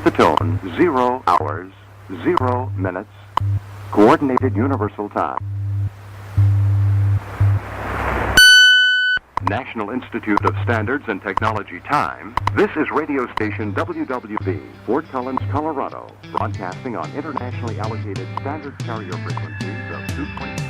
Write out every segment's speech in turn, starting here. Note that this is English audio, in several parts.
the tone, 0 hours, 0 minutes, Coordinated Universal Time. National Institute of Standards and Technology time. This is radio station WWV, Fort Collins, Colorado, broadcasting on internationally allocated standard carrier frequencies of 2.0.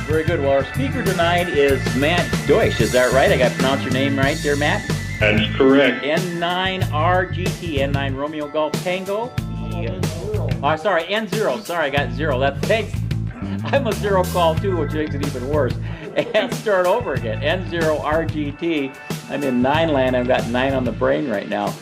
Very good. Well, our speaker tonight is Matt Deutsch. Is that right? I got to pronounce your name right there, Matt? That's correct. N9RGT, N9 Romeo Golf Tango. Oh, sorry, N0. Sorry, I got 0. Thanks. I'm a 0 call too, which makes it even worse. And start over again. N0RGT. I'm in 9 land. I've got 9 on the brain right now.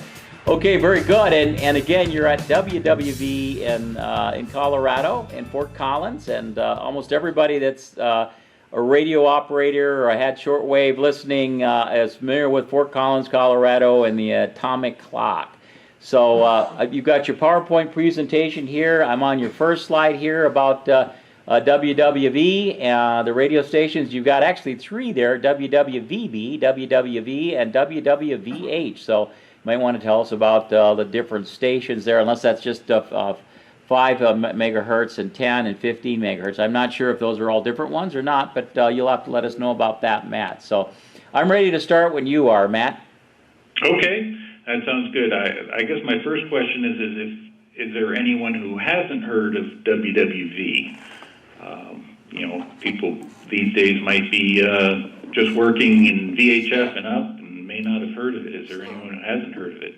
Okay, very good. And again, you're at WWV in Colorado, in Fort Collins, and almost everybody that's a radio operator or had shortwave listening is familiar with Fort Collins, Colorado, and the atomic clock. So you've got your PowerPoint presentation here. I'm on your first slide here about WWV, the radio stations. You've got actually 3 there: WWVB, WWV, and WWVH. So you might want to tell us about the different stations there, unless that's just 5 megahertz and 10 and 15 megahertz. I'm not sure if those are all different ones or not, but you'll have to let us know about that, Matt. So I'm ready to start when you are, Matt. Okay, that sounds good. I guess my first question is there anyone who hasn't heard of WWV? People these days might be just working in VHF and up, may not have heard of it. Is there anyone who hasn't heard of it?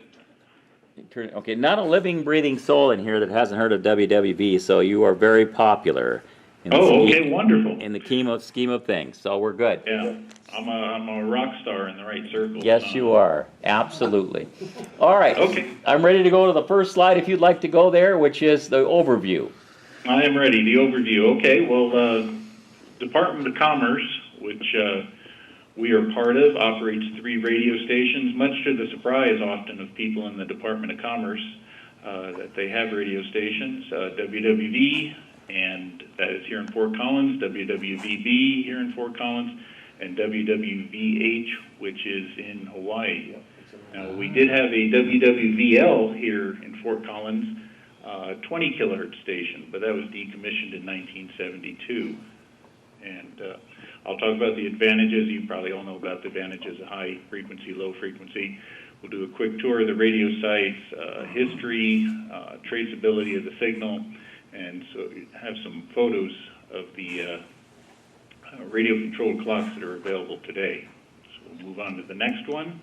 Okay, not a living, breathing soul in here that hasn't heard of WWV, so you are very popular. Okay, wonderful. In the scheme of things, so we're good. Yeah, I'm a rock star in the right circle. Yes, you are. Absolutely. All right. Okay. I'm ready to go to the first slide if you'd like to go there, which is the overview. I am ready. The overview. Okay, well, Department of Commerce, which we are part of, operates 3 radio stations, much to the surprise often of people in the Department of Commerce that they have radio stations. WWV, and that is here in Fort Collins, WWVB here in Fort Collins, and WWVH, which is in Hawaii. Now, we did have a WWVL here in Fort Collins, 20 kilohertz station, but that was decommissioned in 1972. And I'll talk about the advantages. You probably all know about the advantages of high frequency, low frequency. We'll do a quick tour of the radio sites, history, traceability of the signal, and so you have some photos of the radio-controlled clocks that are available today. So we'll move on to the next one.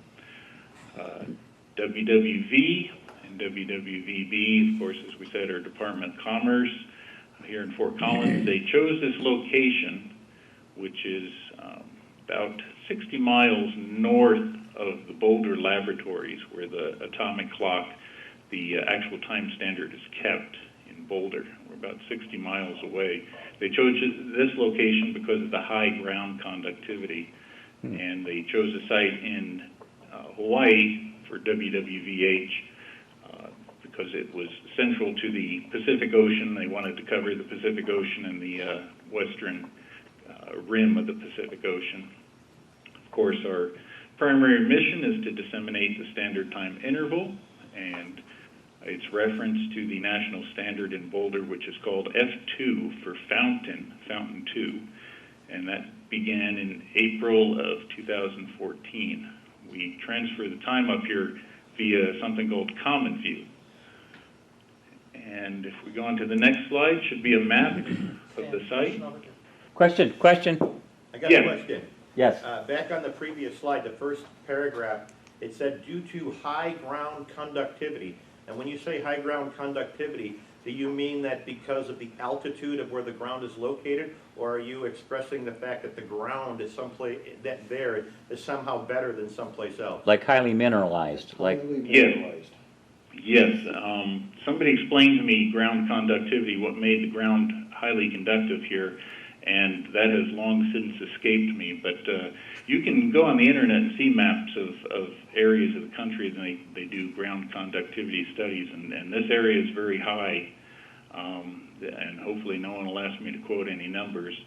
WWV and WWVB, of course, as we said, are Department of Commerce here in Fort Collins. They chose this location, which is about 60 miles north of the Boulder Laboratories, where the atomic clock, the actual time standard, is kept in Boulder. We're about 60 miles away. They chose this location because of the high ground conductivity, and they chose a site in Hawaii for WWVH because it was central to the Pacific Ocean. They wanted to cover the Pacific Ocean and the western rim of the Pacific Ocean. Of course, our primary mission is to disseminate the standard time interval, and it's reference to the national standard in Boulder, which is called F2 for Fountain 2, and that began in April of 2014. We transfer the time up here via something called Common View. And if we go on to the next slide, should be a map of the site. Question. I got Yeah. a question. Yes. Back on the previous slide, the first paragraph, it said due to high ground conductivity. And when you say high ground conductivity, do you mean that because of the altitude of where the ground is located, or are you expressing the fact that the ground is someplace that there is somehow better than someplace else? Like highly mineralized. Like Yes. Somebody explained to me ground conductivity, what made the ground highly conductive here, and that has long since escaped me. But you can go on the internet and see maps of areas of the country, and they do ground conductivity studies, and this area is very high, and hopefully no one will ask me to quote any numbers,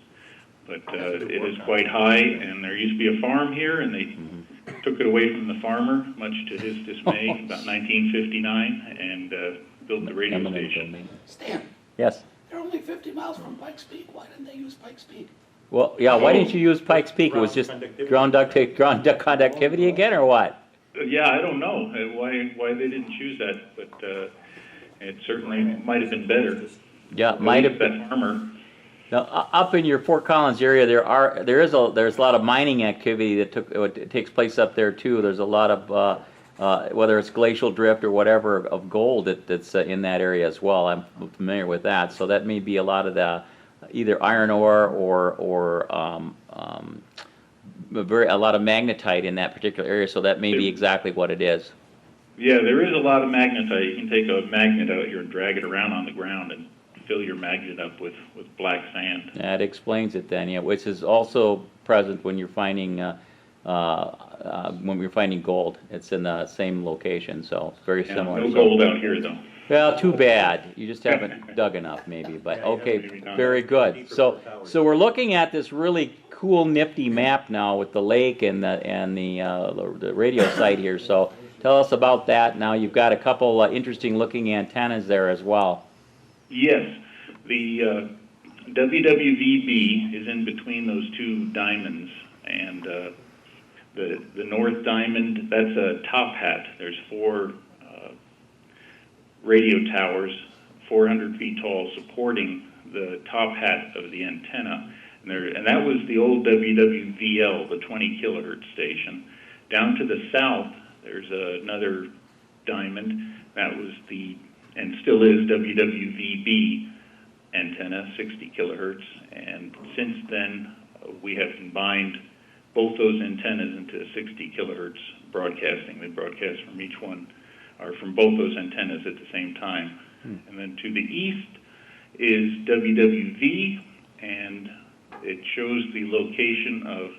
but it is quite high, and there used to be a farm here, and they took it away from the farmer, much to his dismay, about 1959, and built the radio station. Stan, yes. they're only 50 miles from Pikes Peak. Why didn't they use Pikes Peak? Well, yeah. Why didn't you use Pikes Peak? It was just ground conductivity again, or what? Yeah, I don't know why they didn't choose that, but it certainly might have been better. Yeah, might have been. That farmer. Now, up in your Fort Collins area, there's a lot of mining activity that takes place up there too. There's a lot of whether it's glacial drift or whatever of gold that's in that area as well. I'm familiar with that, so that may be a lot of the either iron ore or a lot of magnetite in that particular area. So that may be exactly what it is. Yeah, there is a lot of magnetite. You can take a magnet out here and drag it around on the ground and fill your magnet up with black sand. That explains it then, yeah, which is also present when you're finding gold. It's in the same location, so it's very similar. No gold out here, though. Well, too bad. You just haven't dug enough, maybe. But okay, very good. So we're looking at this really cool, nifty map now with the lake and the radio site here. So tell us about that. Now you've got a couple interesting looking antennas there as well. Yes, the WWVB is in between those two diamonds, and the north diamond, that's a top hat. There's 4 radio towers, 400 feet tall, supporting the top hat of the antenna, and that was the old WWVL, the 20 kilohertz station. Down to the south, there's another diamond. That was and still is WWVB antenna, 60 kilohertz, and since then we have combined both those antennas into 60 kilohertz broadcasting. They broadcast from each one, or from both those antennas at the same time. And then to the east is WWV, and it shows the location of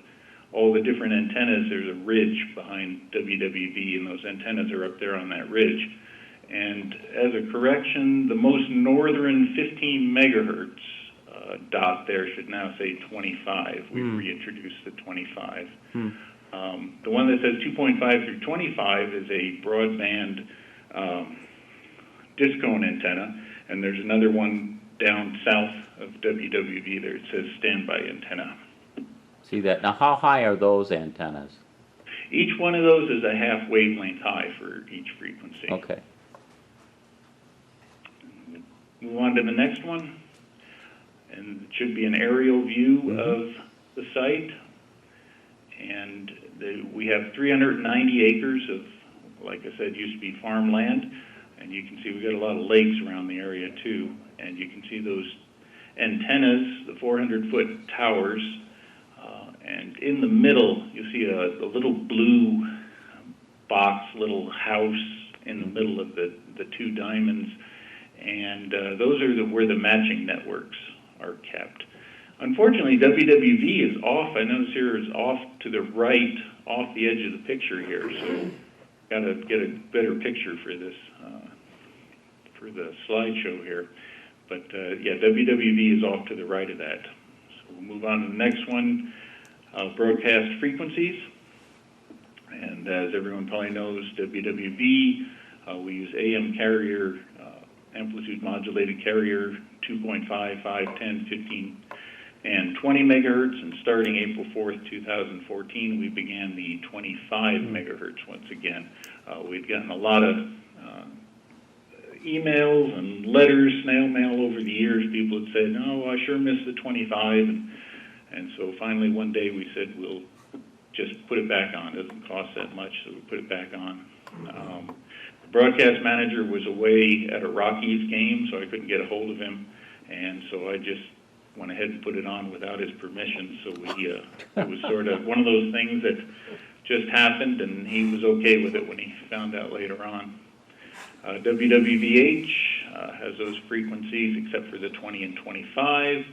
all the different antennas. There's a ridge behind WWV, and those antennas are up there on that ridge. And as a correction, the most northern 15 megahertz dot there should now say 25. We've reintroduced the 25. The one that says 2.5 through 25 is a broadband discone antenna, and there's another one down south of WWV there. It says standby antenna. See that? Now, how high are those antennas? Each one of those is a half wavelength high for each frequency. Okay. Move on to the next one, and it should be an aerial view of the site. And we have 390 acres of, like I said, used to be farmland, and you can see we've got a lot of lakes around the area too, and you can see those antennas, the 400-foot towers, and in the middle you see a little blue box, little house in the middle of the 2 diamonds, and those are where the matching networks are kept. Unfortunately, WWV is off. I notice here is off to the right, off the edge of the picture here. So, got to get a better picture for this, for the slideshow here. But yeah, WWV is off to the right of that. So we'll move on to the next one, broadcast frequencies. And as everyone probably knows, WWV, we use AM carrier, amplitude modulated carrier, 2.5, 5, 10, 15, and 20 megahertz, and starting April 4th, 2014, we began the 25 megahertz once again. We'd gotten a lot of emails and letters, snail mail over the years, people had said, "No, I sure miss the 25," and so finally one day we said we'll just put it back on. It doesn't cost that much, so we put it back on. The broadcast manager was away at a Rockies game, so I couldn't get a hold of him, and so I just went ahead and put it on without his permission. So it was sort of one of those things that just happened, and he was okay with it when he found out later on. WWVH has those frequencies except for the 20 and 25.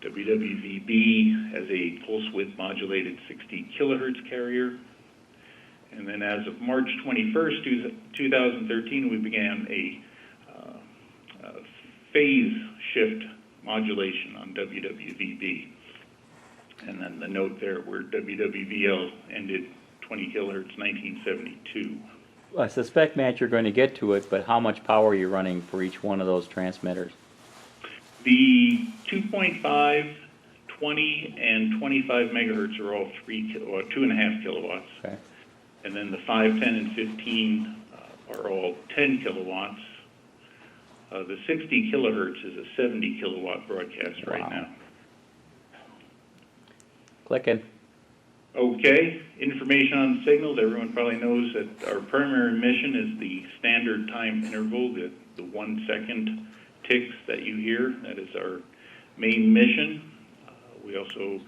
WWVB has a pulse width modulated 60 kilohertz carrier. And then as of March 21st, 2013, we began a phase shift modulation on WWVB. And then the note there where WWVL ended 20 kilohertz 1972. I suspect, Matt, you're going to get to it, but how much power are you running for each one of those transmitters? The 2.5, 20, and 25 megahertz are all 2.5 kilowatts. Okay. And then the 5, 10, and 15 are all 10 kilowatts. The 60 kilohertz is a 70 kilowatt broadcast right now. Clicking. Okay, information on the signals. Everyone probably knows that our primary mission is the standard time interval, the 1 second ticks that you hear. That is our main mission. We also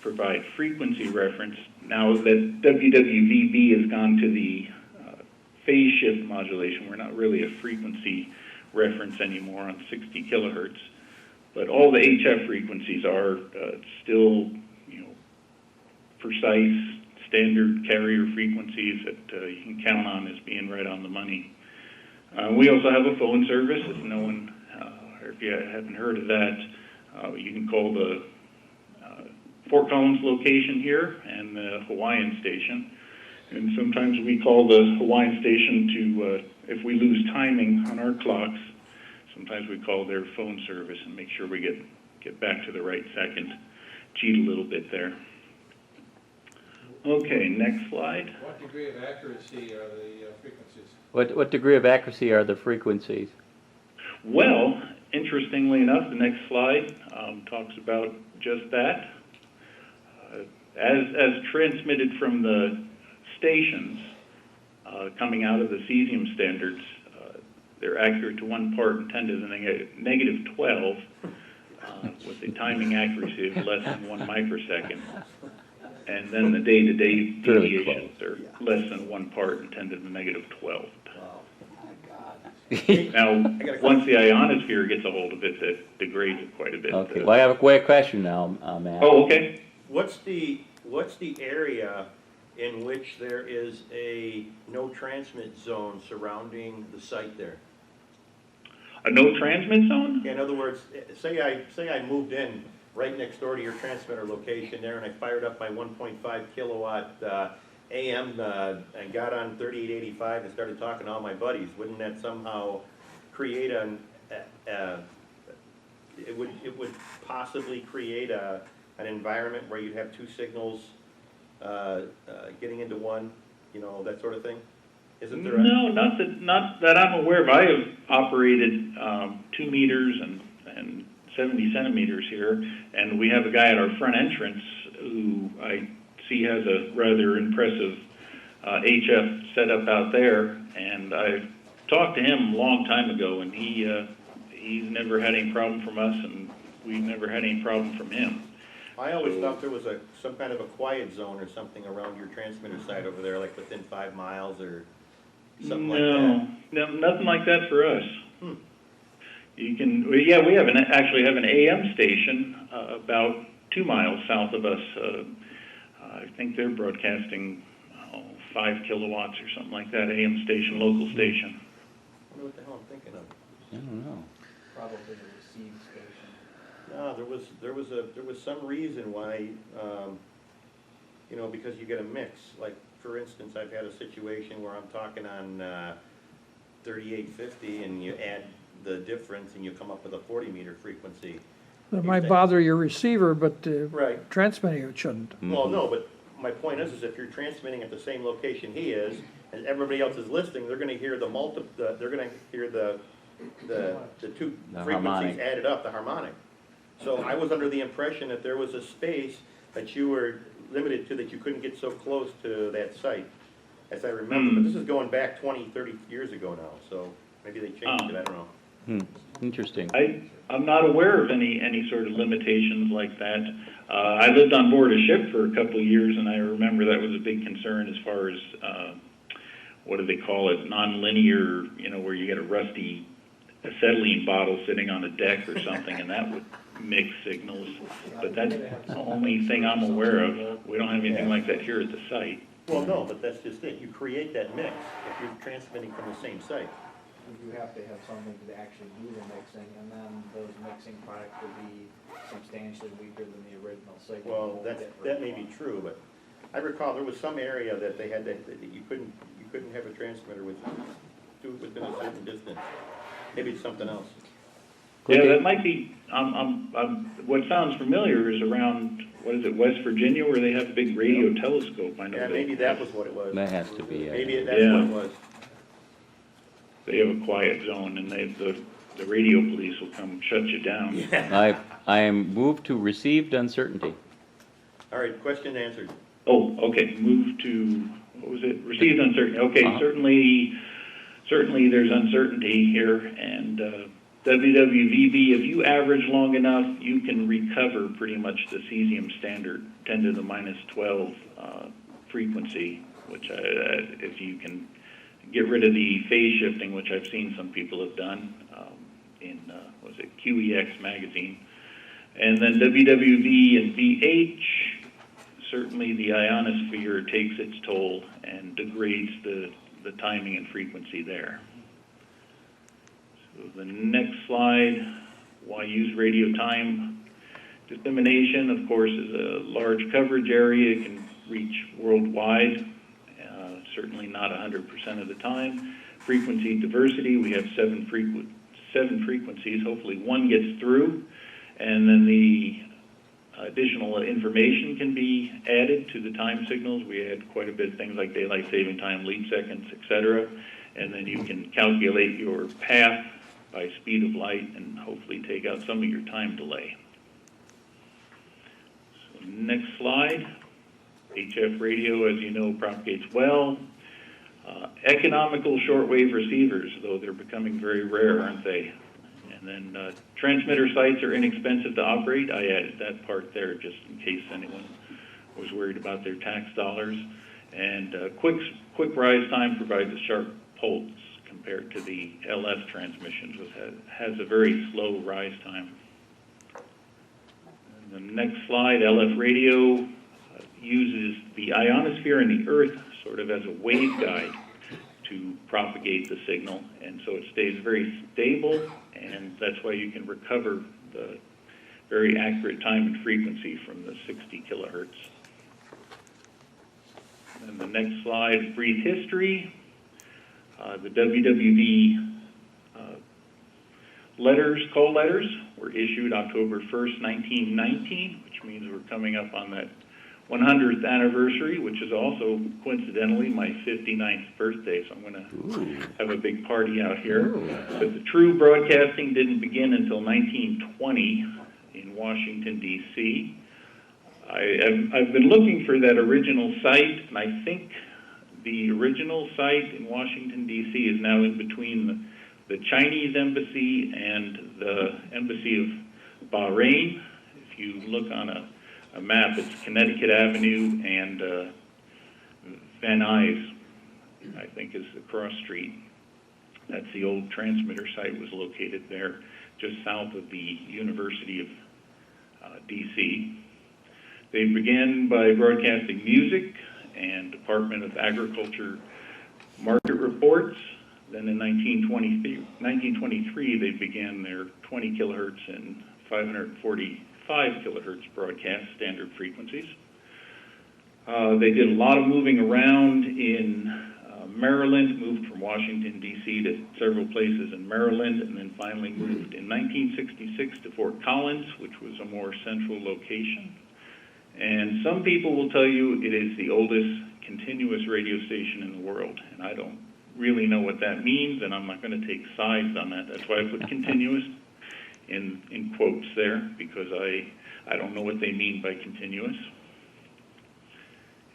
provide frequency reference. Now that WWVB has gone to the phase shift modulation, we're not really a frequency reference anymore on 60 kilohertz, but all the HF frequencies are still, precise standard carrier frequencies that you can count on as being right on the money. We also have a phone service. If no one, or if you haven't heard of that, you can call the Fort Collins location here and the Hawaiian station. And sometimes we call the Hawaiian station to, if we lose timing on our clocks, sometimes we call their phone service and make sure we get back to the right second. Cheat a little bit there. Okay, next slide. What degree of accuracy are the frequencies? What degree of accuracy are the frequencies? Well, interestingly enough, the next slide talks about just that. As transmitted from the stations coming out of the cesium standards, they're accurate to 1 part in 10 to the negative 12 with a timing accuracy of less than 1 microsecond. And then the day-to-day deviations are less than 1 part in 10 to the negative 12. Now, once the ionosphere gets a hold of it, that degrades it quite a bit. Okay, well, I have a quick question now, Matt. Oh, okay. What's the area in which there is a no transmit zone surrounding the site there? A no transmit zone? In other words, say I moved in right next door to your transmitter location there, and I fired up my 1.5 kilowatt AM and got on 3885 and started talking to all my buddies. Wouldn't that somehow create it would possibly create an environment where you'd have 2 signals getting into one, that sort of thing? Isn't there? No, not that I'm aware of. I have operated 2 meters and 70 centimeters here, and we have a guy at our front entrance who I see has a rather impressive HF setup out there, and I talked to him a long time ago, and he's never had any problem from us, and we've never had any problem from him. I always thought there was some kind of a quiet zone or something around your transmitter site over there, like within 5 miles or something like that. No, nothing like that for us. You can, we actually have an AM station about 2 miles south of us. I think they're broadcasting 5 kilowatts or something like that. AM station, local station. I wonder what the hell I'm thinking of. I don't know. Probably the receive station. No, there was some reason why, because you get a mix. Like, for instance, I've had a situation where I'm talking on 3850 and you add the difference and you come up with a 40 meter frequency. That might bother your receiver, but Right. transmitting it shouldn't. Well, no, but my point is if you're transmitting at the same location he is, and everybody else is listening, they're gonna hear they're gonna hear the two The frequencies harmonic. added up, the harmonic. So I was under the impression that there was a space that you were limited to, that you couldn't get so close to that site, as I remember. But this is going back 20, 30 years ago now, so maybe they changed it, I don't know. Interesting. I'm not aware of any sort of limitations like that. I lived on board a ship for a couple of years, and I remember that was a big concern as far as, what do they call it, non-linear, where you get a rusty acetylene bottle sitting on a deck or something, and that would mix signals. But that's the only thing I'm aware of. We don't have anything like that here at the site. Well, no, but that's just it. You create that mix if you're transmitting from the same site. You have to have something to actually do the mixing, and then those mixing products will be substantially weaker than the original signal. Well, that may be true, but I recall there was some area that they had that you couldn't have a transmitter within a certain distance. Maybe it's something else. Yeah, that might be, what sounds familiar is around, what is it, West Virginia, where they have a big radio telescope. I know. Yeah, maybe that was what it was. That has to be it. Maybe that's what it was. They have a quiet zone, and the radio police will come shut you down. Yeah. I am moved to received uncertainty. All right, question answered. Oh, okay, move to, what was it, received uncertainty. Okay, certainly there's uncertainty here, and WWVB, if you average long enough, you can recover pretty much the cesium standard 10 to the minus 12 frequency, which if you can get rid of the phase shifting, which I've seen some people have done in, was it QEX magazine. And then WWV and VH, certainly the ionosphere takes its toll and degrades the timing and frequency there. So the next slide, why use radio time? Dissemination, of course, is a large coverage area. It can reach worldwide. Certainly not 100% of the time. Frequency diversity, we have seven frequencies. Hopefully one gets through, and then the additional information can be added to the time signals. We add quite a bit of things like daylight saving time, leap seconds, etc. And then you can calculate your path by speed of light and hopefully take out some of your time delay. So next slide. HF radio, as you know, propagates well. Economical shortwave receivers, though they're becoming very rare, aren't they? And then transmitter sites are inexpensive to operate. I added that part there just in case anyone was worried about their tax dollars. And quick rise time provides a sharp pulse compared to the LF transmissions, which has a very slow rise time. And the next slide, LF radio uses the ionosphere and the Earth sort of as a waveguide to propagate the signal, and so it stays very stable, and that's why you can recover the very accurate time and frequency from the 60 kilohertz. And the next slide, brief history. The WWV call letters were issued October 1st, 1919, which means we're coming up on that 100th anniversary, which is also coincidentally my 59th birthday, so I'm going to have a big party out here. But the true broadcasting didn't begin until 1920 in Washington, D.C. I've been looking for that original site, and I think the original site in Washington, D.C. is now in between the Chinese embassy and the embassy of Bahrain. If you look on a map, it's Connecticut Avenue and Van Nuys, I think, is the cross street. That's the old transmitter site, was located there, just south of the University of D.C. They began by broadcasting music and Department of Agriculture market reports. Then in 1923, they began their 20 kilohertz and 545 kilohertz broadcast standard frequencies. They did a lot of moving around in Maryland, moved from Washington, D.C. to several places in Maryland, and then finally moved in 1966 to Fort Collins, which was a more central location. And some people will tell you it is the oldest continuous radio station in the world. And I don't really know what that means, and I'm not going to take sides on that. That's why I put continuous in quotes there, because I don't know what they mean by continuous.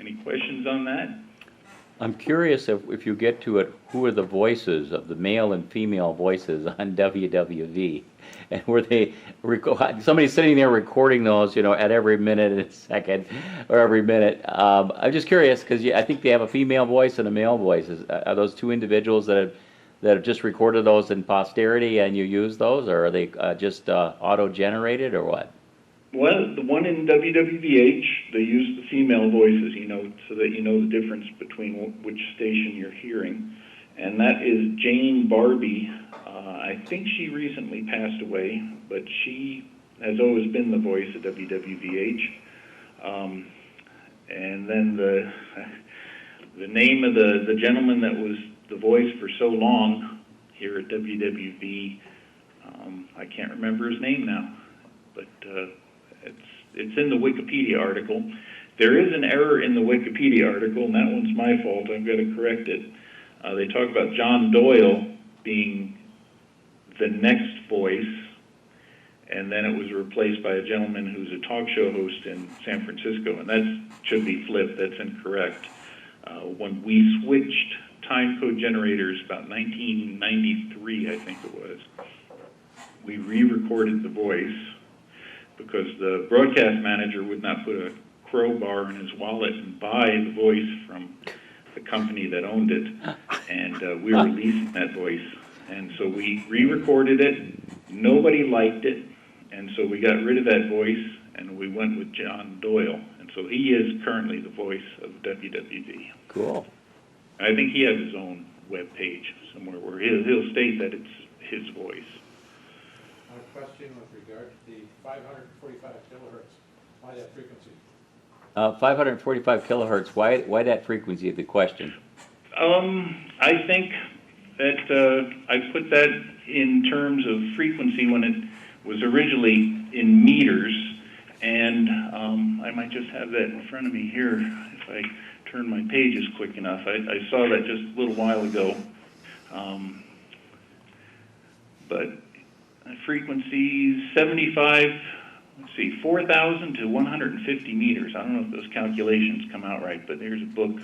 Any questions on that? I'm curious if you get to it, who are the voices of the male and female voices on WWV? And were they, somebody's sitting there recording those, at every minute and a second, or every minute. I'm just curious, because I think they have a female voice and a male voice. Are those two individuals that have just recorded those in posterity and you use those, or are they just auto-generated, or what? Well, the one in WWVH, they use the female voices, so that you know the difference between which station you're hearing. And that is Jane Barbie. I think she recently passed away, but she has always been the voice of WWVH. And then the name of the gentleman that was the voice for so long here at WWV, I can't remember his name now, but it's in the Wikipedia article. There is an error in the Wikipedia article, and that one's my fault. I've got to correct it. They talk about John Doyle being the next voice, and then it was replaced by a gentleman who's a talk show host in San Francisco, and that should be flipped. That's incorrect. When we switched time code generators about 1993, I think it was, we re-recorded the voice because the broadcast manager would not put a crowbar in his wallet and buy the voice from the company that owned it, and we were leasing that voice. And so we re-recorded it. Nobody liked it, and so we got rid of that voice, and we went with John Doyle. And so he is currently the voice of WWV. Cool. I think he has his own web page somewhere where he'll state that it's his voice. A question with regard to the 545 kilohertz. Why that frequency? 545 kilohertz. Why that frequency? The question. I think that I put that in terms of frequency when it was originally in meters, and I might just have that in front of me here if I turn my pages quick enough. I saw that just a little while ago, but frequency 75. Let's see, 4,000 to 150 meters. I don't know if those calculations come out right, but there's a book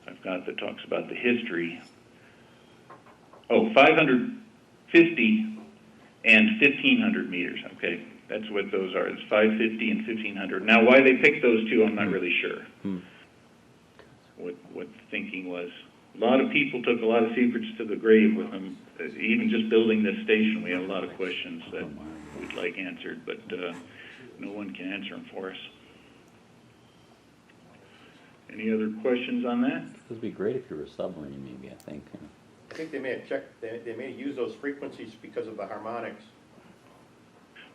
I've got that talks about the history. Oh, 550 and 1,500 meters. Okay, that's what those are. It's 550 and 1,500. Now, why they picked those two, I'm not really sure. What the thinking was. A lot of people took a lot of secrets to the grave with them. Even just building this station, we had a lot of questions that we'd like answered, but no one can answer them for us. Any other questions on that? It would be great if you were a submarine, maybe, I think. I think they may have checked, they may have used those frequencies because of the harmonics.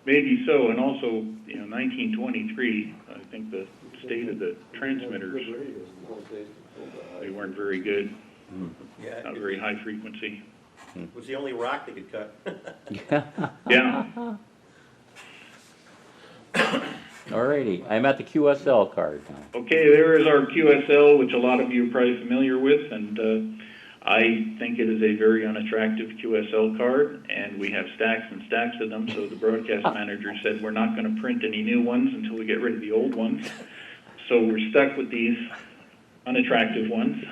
Maybe so, and also, 1923, I think the state of the transmitters, they weren't very good. Yeah, Not very high frequency. it was the only rock they could cut. Yeah. Alrighty, I'm at the QSL card now. Okay, there is our QSL, which a lot of you are probably familiar with, and I think it is a very unattractive QSL card, and we have stacks and stacks of them, so the broadcast manager said we're not going to print any new ones until we get rid of the old ones. So we're stuck with these unattractive ones.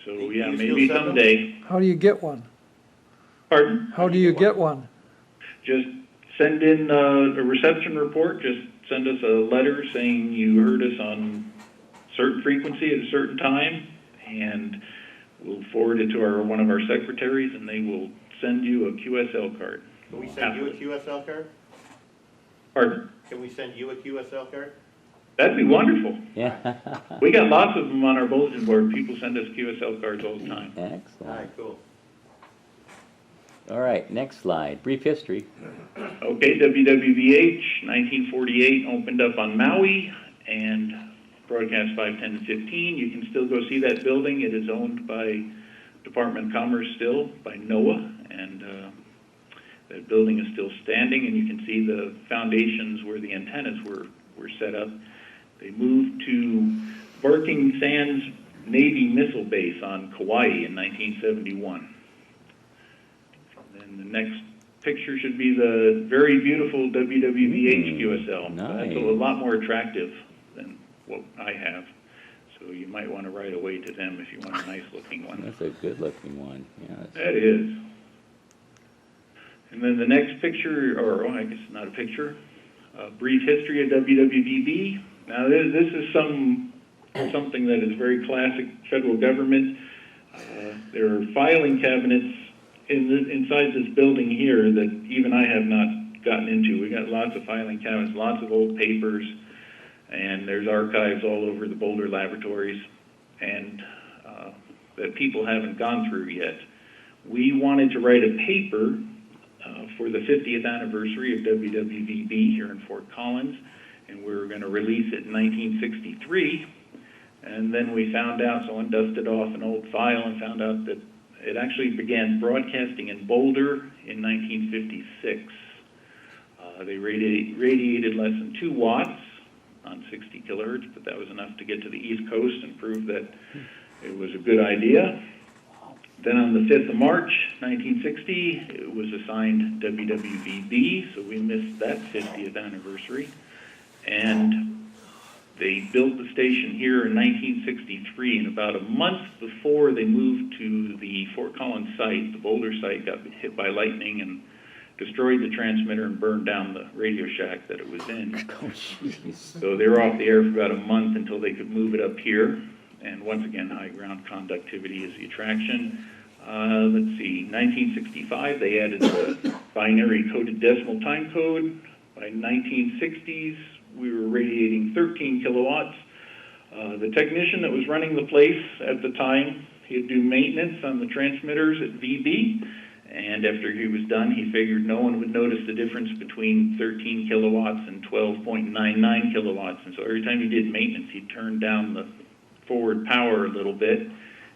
So yeah, maybe someday. How do you get one? Pardon? How do you get one? Just send in a reception report. Just send us a letter saying you heard us on certain frequency at a certain time, and we'll forward it to one of our secretaries, and they will send you a QSL card. Can we send you a QSL card? Pardon? Can we send you a QSL card? That'd be wonderful. Yeah. We got lots of them on our bulletin board. People send us QSL cards all the time. All Excellent. right, cool. All right, next slide. Brief history. Okay, WWVH, 1948, opened up on Maui, and broadcast 510 to 15. You can still go see that building. It is owned by Department of Commerce still, by NOAA, and that building is still standing, and you can see the foundations where the antennas were set up. They moved to Barking Sands Navy Missile Base on Kauai in 1971. And the next picture should be the very beautiful WWVH QSL. Nice. That's a lot more attractive than what I have. So you might want to write away to them if you want a nice looking one. That's a good looking one. Yes. That is. And then the next picture, or I guess not a picture, a brief history of WWVB. Now this is something that is very classic federal government. There are filing cabinets inside this building here that even I have not gotten into. We got lots of filing cabinets, lots of old papers, and there's archives all over the Boulder laboratories, and that people haven't gone through yet. We wanted to write a paper for the 50th anniversary of WWVB here in Fort Collins, and we were going to release it in 1963. And then we found out, someone dusted off an old file and found out that it actually began broadcasting in Boulder in 1956. They radiated less than 2 watts on 60 kilohertz, but that was enough to get to the East Coast and prove that it was a good idea. Then on the 5th of March, 1960, it was assigned WWVB, so we missed that 50th anniversary. And they built the station here in 1963, and about a month before they moved to the Fort Collins site, the Boulder site got hit by lightning and destroyed the transmitter and burned down the radio shack that it was in. Oh, jeez. So they were off the air for about a month until they could move it up here. And once again, high ground conductivity is the attraction. Let's see, 1965, they added the binary coded decimal time code. By 1960s, we were radiating 13 kilowatts. The technician that was running the place at the time, he'd do maintenance on the transmitters at VB, and after he was done, he figured no one would notice the difference between 13 kilowatts and 12.99 kilowatts, and so every time he did maintenance, he'd turn down the forward power a little bit,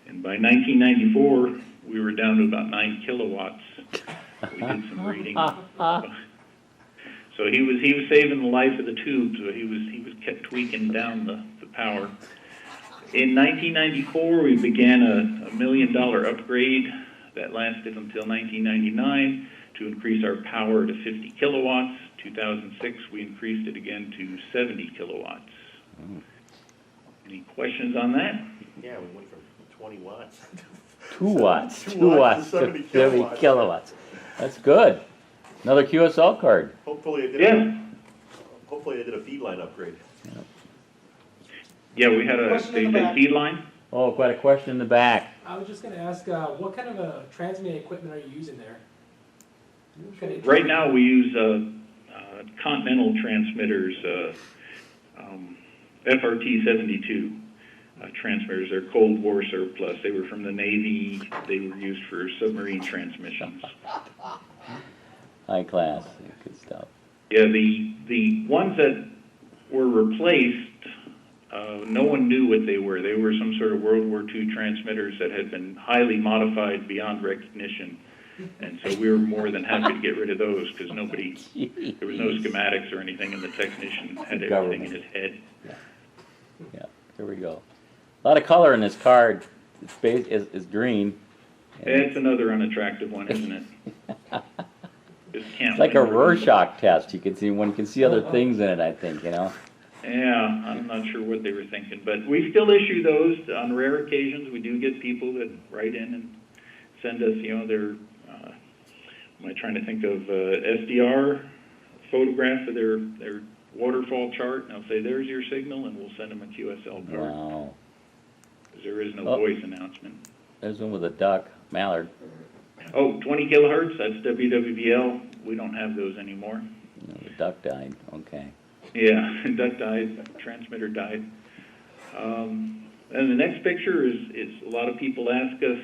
and by 1994, we were down to about 9 kilowatts. We did some reading. So he was saving the life of the tube, so he was kept tweaking down the power. In 1994, we began a $1 million upgrade that lasted until 1999 to increase our power to 50 kilowatts. 2006, we increased it again to 70 kilowatts. Any questions on that? Yeah, we went from 20 watts. 2 watts. 2 2 watts to to 70 70 kilowatts. That's good. Another QSL card. Hopefully I did. Yeah. Hopefully I did a feed line upgrade. Yeah, we had a Question in the they say back. feed line. Oh, quite a question in the back. I was just gonna ask, what kind of a transmitting equipment are you using there? Right now, we use Continental transmitters, FRT 72 transmitters. They're Cold War surplus. They were from the Navy. They were used for submarine transmissions. High class. Good stuff. Yeah, the ones that were replaced, no one knew what they were. They were some sort of World War II transmitters that had been highly modified beyond recognition. And so we were more than happy to get rid of those because there was no schematics or anything, and the technician had everything in his head. Yeah, here we go. A lot of color in this card. Its base is green. It's another unattractive one, isn't it? Just can't It's like a win. Rorschach test. You can see other things in it, I think, you know. Yeah, I'm not sure what they were thinking, but we still issue those on rare occasions. We do get people that write in and send us, their, am I trying to think of SDR photograph of their waterfall chart, and I'll say, there's your signal, and we'll send them a QSL card. Wow. Because there is no Oh. voice announcement. There's one with a duck, mallard. Oh, 20 kilohertz, that's WWVL. We don't have those anymore. No, the duck died. Okay. Yeah, duck died, transmitter died. And the next picture is a lot of people ask us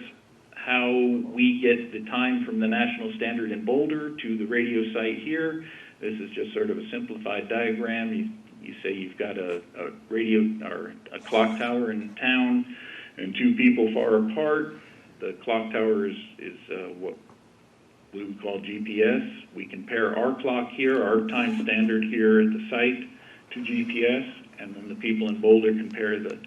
how we get the time from the national standard in Boulder to the radio site here. This is just sort of a simplified diagram. You say you've got a radio or a clock tower in town and 2 people far apart. The clock tower is what we would call GPS. We compare our clock here, our time standard here at the site to GPS, and then the people in Boulder compare the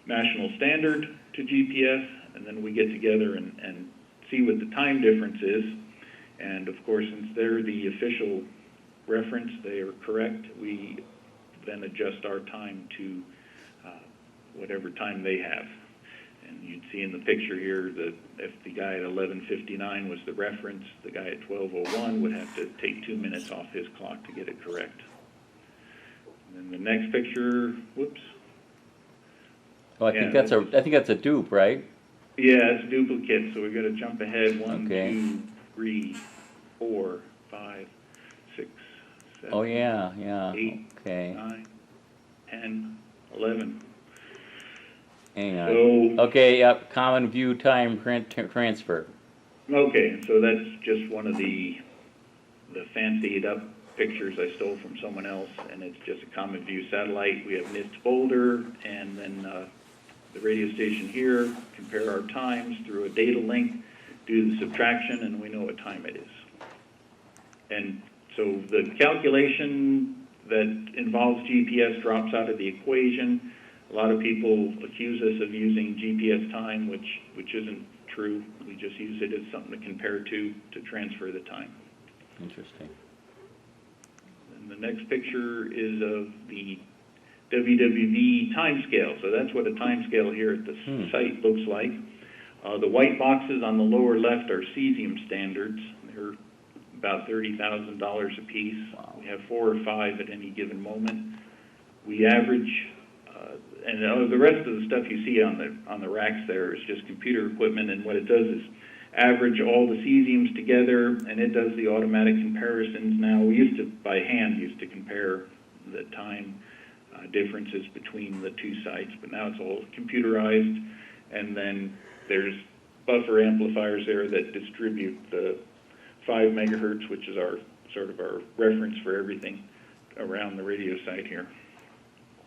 national standard to GPS, and then we get together and see what the time difference is. And of course, since they're the official reference, they are correct, we then adjust our time to whatever time they have. And you'd see in the picture here that if the guy at 11:59 was the reference, the guy at 12:01 would have to take 2 minutes off his clock to get it correct. And then the next picture, whoops. Oh, I think that's a dupe, right? Yeah, it's duplicate, so we've got to jump ahead. 1, Okay. 2, 3, 4, 5, 6, 7. Oh, yeah. 8, Okay. 9, 10, 11. Hang on. So, Okay, yep, common view time transfer. okay, so that's just one of the fancied up pictures I stole from someone else, and it's just a common view satellite. We have NIST Boulder, and then the radio station here, compare our times through a data link, do the subtraction, and we know what time it is. And so the calculation that involves GPS drops out of the equation. A lot of people accuse us of using GPS time, which isn't true. We just use it as something to compare to transfer the time. Interesting. And the next picture is of the WWV time scale. So that's what a time scale here at the site looks like. The white boxes on the lower left are cesium standards. They're about $30,000 a piece. Wow. We have 4 or 5 at any given moment. We average, and the rest of the stuff you see on the racks there is just computer equipment, and what it does is average all the cesiums together, and it does the automatic comparisons now. We used to, by hand, compare the time differences between the two sites, but now it's all computerized, and then there's buffer amplifiers there that distribute the 5 megahertz, which is our sort of our reference for everything around the radio site here.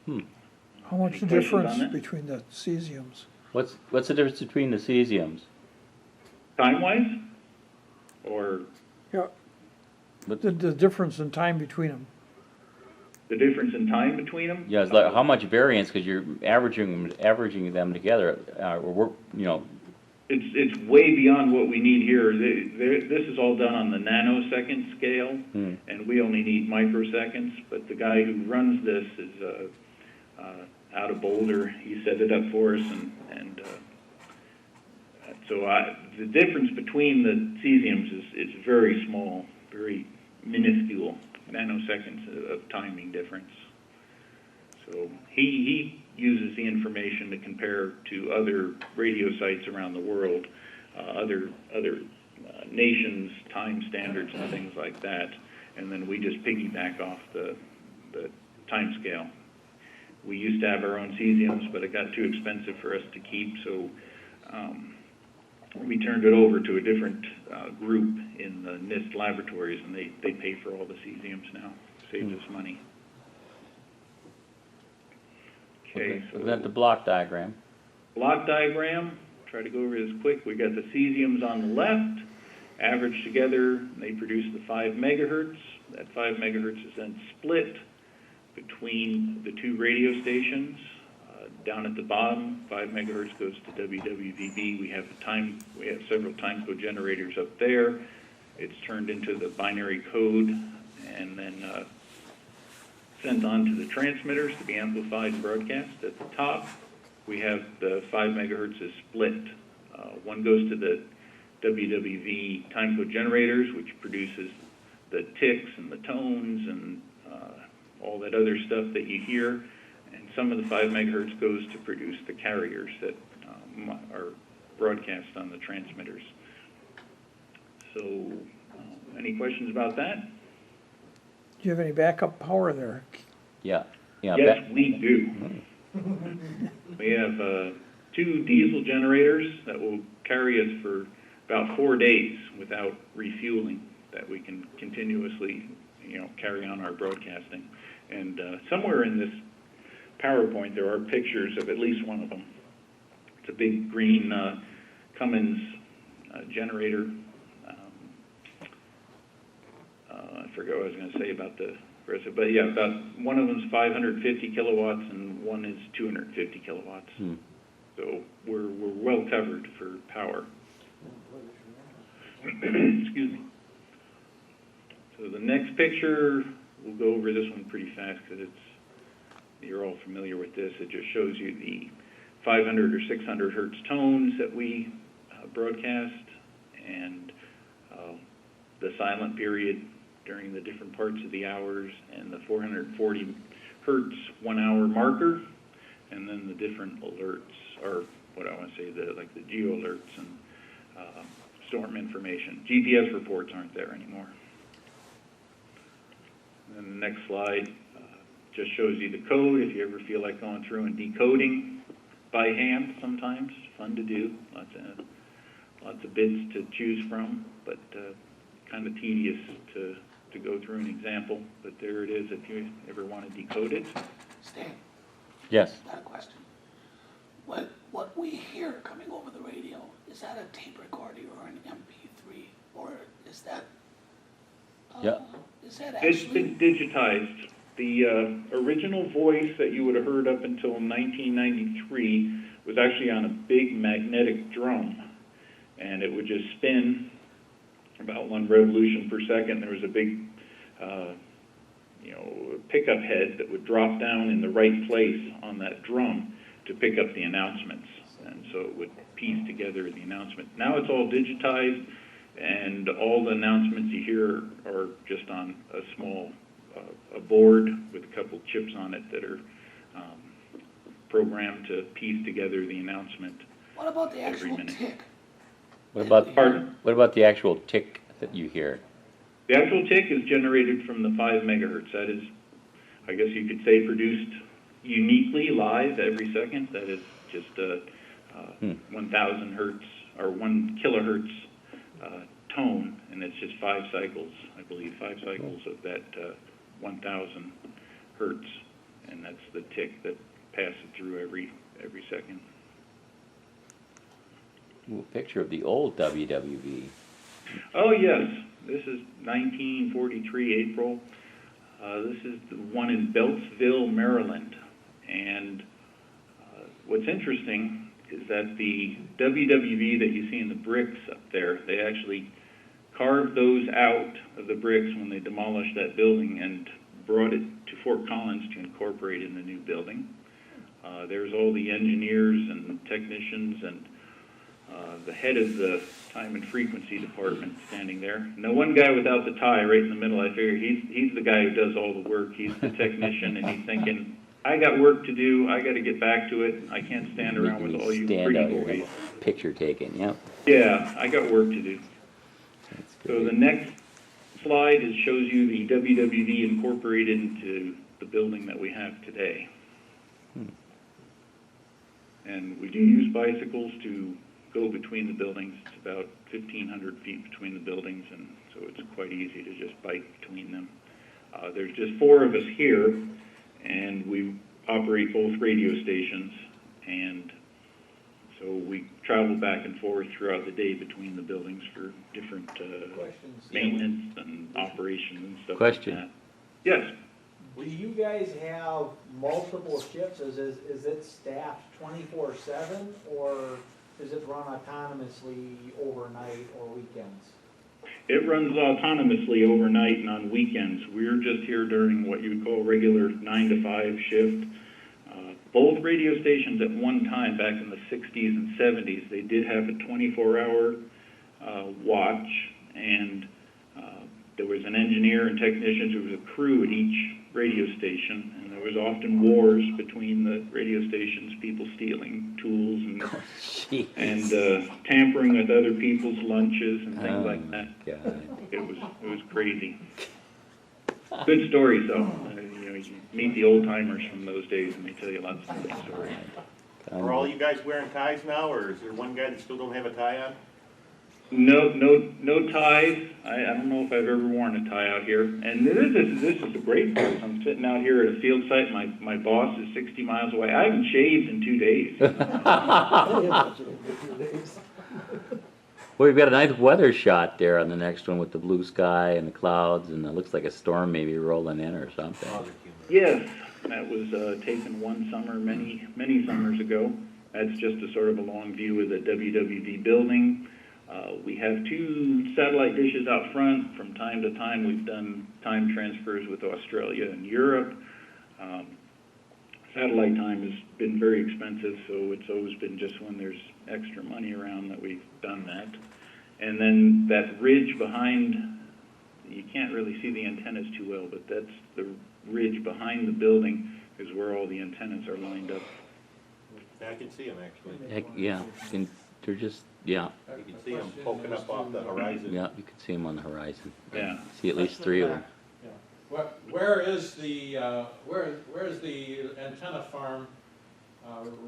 How much Any questions on difference that? between the cesiums? What's the difference between the cesiums? Time-wise, or Yeah, the difference in time between them. the difference in time between them? Yeah, it's like how much variance, because you're averaging them together, It's way beyond what we need here. This is all done on the nanosecond scale, and we only need microseconds. But the guy who runs this is out of Boulder. He set it up for us, and so the difference between the cesiums is very small, very minuscule, nanoseconds of timing difference. So he uses the information to compare to other radio sites around the world, other nations' time standards and things like that, and then we just piggyback off the time scale. We used to have our own cesiums, but it got too expensive for us to keep, so we turned it over to a different group in the NIST laboratories, and they pay for all the cesiums now. Saves us money. Okay, so that's the block diagram. block diagram, try to go over this quick. We got the cesiums on the left, averaged together, they produce the 5 megahertz. That 5 megahertz is then split between the 2 radio stations. Down at the bottom, 5 megahertz goes to WWVB. We have several time code generators up there. It's turned into the binary code and then sent on to the transmitters to be amplified and broadcast. At the top, we have the 5 megahertz is split. One goes to the WWV time code generators, which produces the ticks and the tones and all that other stuff that you hear. And some of the 5 megahertz goes to produce the carriers that are broadcast on the transmitters. So, any questions about that? Do you have any backup power there? Yeah. Yes, we do. We have 2 diesel generators that will carry us for about 4 days without refueling, that we can continuously, carry on our broadcasting. And somewhere in this PowerPoint, there are pictures of at least one of them. It's a big green Cummins generator. I forgot what I was going to say about the aggressive. But yeah, about one of them's 550 kilowatts and one is 250 kilowatts. So we're well covered for power. Excuse me. So the next picture, we'll go over this one pretty fast because you're all familiar with this. It just shows you the 500 or 600 hertz tones that we broadcast, and the silent period during the different parts of the hours, and the 440 hertz 1 hour marker, and then the different alerts, or what I want to say, like the geo alerts and storm information. GPS reports aren't there anymore. And then the next slide just shows you the code if you ever feel like going through and decoding by hand sometimes. Fun to do. Lots of bits to choose from, but kind of tedious to go through an example. But there it is if you ever want to decode it. Stan, Yes. got a question. What we hear coming over the radio, is that a tape recording or an MP3, or is that? Yeah. Is that It's actually? been digitized. The original voice that you would have heard up until 1993 was actually on a big magnetic drum, and it would just spin about 1 revolution per second. There was a big, pickup head that would drop down in the right place on that drum to pick up the announcements, and so it would piece together the announcement. Now it's all digitized, and all the announcements you hear are just on a small a board with a couple chips on it that are programmed to piece together the announcement. What about the every actual minute. tick? Pardon? What about the actual tick that you hear? The actual tick is generated from the 5 megahertz. That is, I guess you could say, produced uniquely live every second. That is just 1,000 hertz or 1 kilohertz tone, and it's just 5 cycles, I believe, 5 cycles of that 1,000 hertz, and that's the tick that passes through every second. Ooh, a picture of the old WWV. Oh yes, this is 1943 April. This is the one in Beltsville, Maryland, and what's interesting is that the WWV that you see in the bricks up there, they actually carved those out of the bricks when they demolished that building and brought it to Fort Collins to incorporate in the new building. There's all the engineers and technicians and the head of the time and frequency department standing there. And the one guy without the tie right in the middle, I figure he's the guy who does all the work. He's the technician, and he's thinking, I got work to do. I got to get back to it. I can't stand around with all you Stand pretty out here, boys. have a picture taken, yeah. Yeah, I got work to do. So the next slide shows you the WWV incorporated into the building that we have today. And we do use bicycles to go between the buildings. It's about 1,500 feet between the buildings, and so it's quite easy to just bike between them. There's just 4 of us here, and we operate both radio stations, and so we travel back and forth throughout the day between the buildings for different maintenance and operations and stuff like that. Yes. Do you guys have multiple shifts? Is it staffed 24/7, or does it run autonomously overnight or weekends? It runs autonomously overnight and on weekends. We're just here during what you would call regular 9 to 5 shift. Both radio stations at one time, back in the 60s and 70s, they did have a 24-hour watch, and there was an engineer and technicians. There was a crew at each radio station, and there was often wars between the radio stations, people stealing tools and tampering with other people's lunches and things like that. God. It was crazy. Good stories, though. You meet the old timers from those days, and they tell you lots of funny stories. Are all you guys wearing ties now, or is there one guy that still don't have a tie on? No ties. I don't know if I've ever worn a tie out here. And this is a great place. I'm sitting out here at a field site. My boss is 60 miles away. I haven't shaved in 2 days. Well, we've got a nice weather shot there on the next one with the blue sky and the clouds, and it looks like a storm maybe rolling in or something. Yes, that was taken one summer, many summers ago. That's just a sort of a long view of the WWV building. We have two satellite dishes out front. From time to time, we've done time transfers with Australia and Europe. Satellite time has been very expensive, so it's always been just when there's extra money around that we've done that. And then that ridge behind, you can't really see the antennas too well, but that's the ridge behind the building is where all the antennas are lined up. I can see them actually. Heck, yeah, they're just, yeah, You can see them poking up off the horizon. yeah, you can see them on the horizon. Yeah. See at least 3 of them. Where is the antenna farm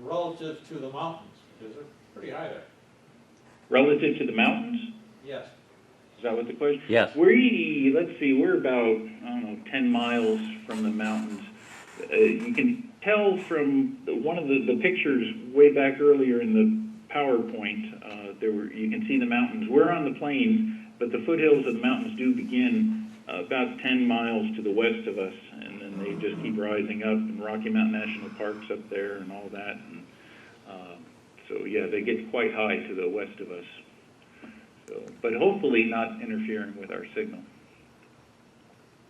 relative to the mountains? Because they're pretty high there. Relative to the mountains? Yes. Is that what the question? Yes. Let's see, we're about, 10 miles from the mountains. You can tell from one of the pictures way back earlier in the PowerPoint, you can see the mountains. We're on the plains, but the foothills of the mountains do begin about 10 miles to the west of us, and then they just keep rising up, and Rocky Mountain National Park's up there and all that. And, so yeah, they get quite high to the west of us. So, but hopefully not interfering with our signal.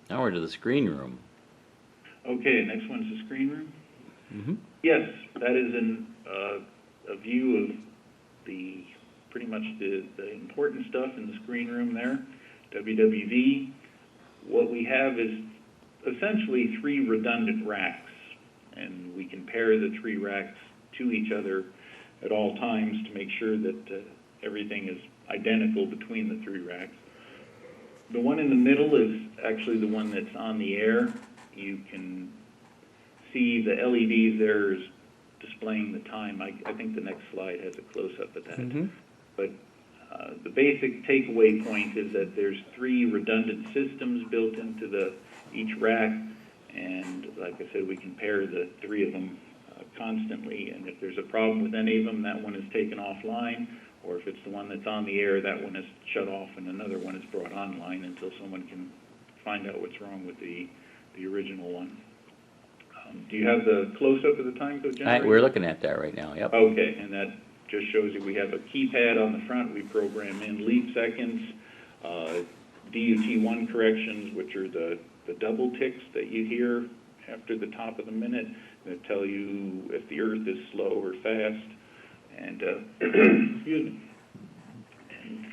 Now we're to the screen room. Okay, next one's the screen room. Mm-hmm. Yes, that is a view of pretty much the important stuff in the screen room there. WWV. What we have is essentially 3 redundant racks, and we can pair the 3 racks to each other at all times to make sure that everything is identical between the 3 racks. The one in the middle is actually the one that's on the air. You can see the LEDs there is displaying the time. I think the next slide has a close-up of that. Mm-hmm. But the basic takeaway point is that there's 3 redundant systems built into each rack, and like I said, we can pair the 3 of them constantly, and if there's a problem with any of them, that one is taken offline, or if it's the one that's on the air, that one is shut off and another one is brought online until someone can find out what's wrong with the original one. Do you have the close-up of the time code generator? We're looking at that right now, yep. Okay, and that just shows you we have a keypad on the front. We program in leap seconds, DUT1 corrections, which are the double ticks that you hear after the top of the minute that tell you if the Earth is slow or fast. And, excuse me. And,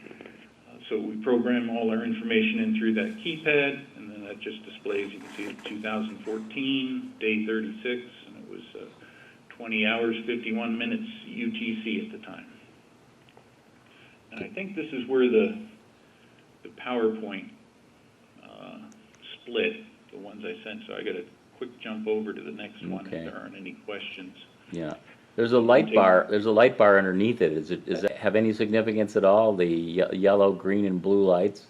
so we program all our information in through that keypad, and then that just displays, you can see it 2014, day 36, and it was 20 hours, 51 minutes UTC at the time. And I think this is where the PowerPoint split, the ones I sent, so I got a quick jump over to the next one if there aren't any questions. Yeah. There's a light bar. There's a light bar underneath it. Does it have any significance at all? The yellow, green, and blue lights.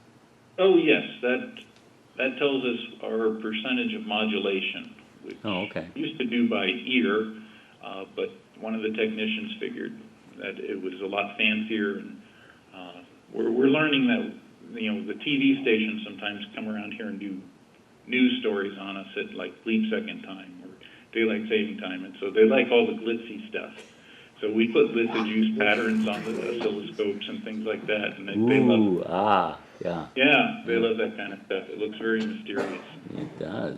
Oh yes, that tells us our percentage of modulation, which used to do by ear, but one of the technicians figured that it was a lot fancier, and we're learning that the TV stations sometimes come around here and do news stories on us at like leap second time or daylight saving time, and so they like all the glitzy stuff. So we put lithid use patterns on the oscilloscopes and things like that, and they love it. Yeah. Yeah, they love that kind of stuff. It looks very mysterious. It does.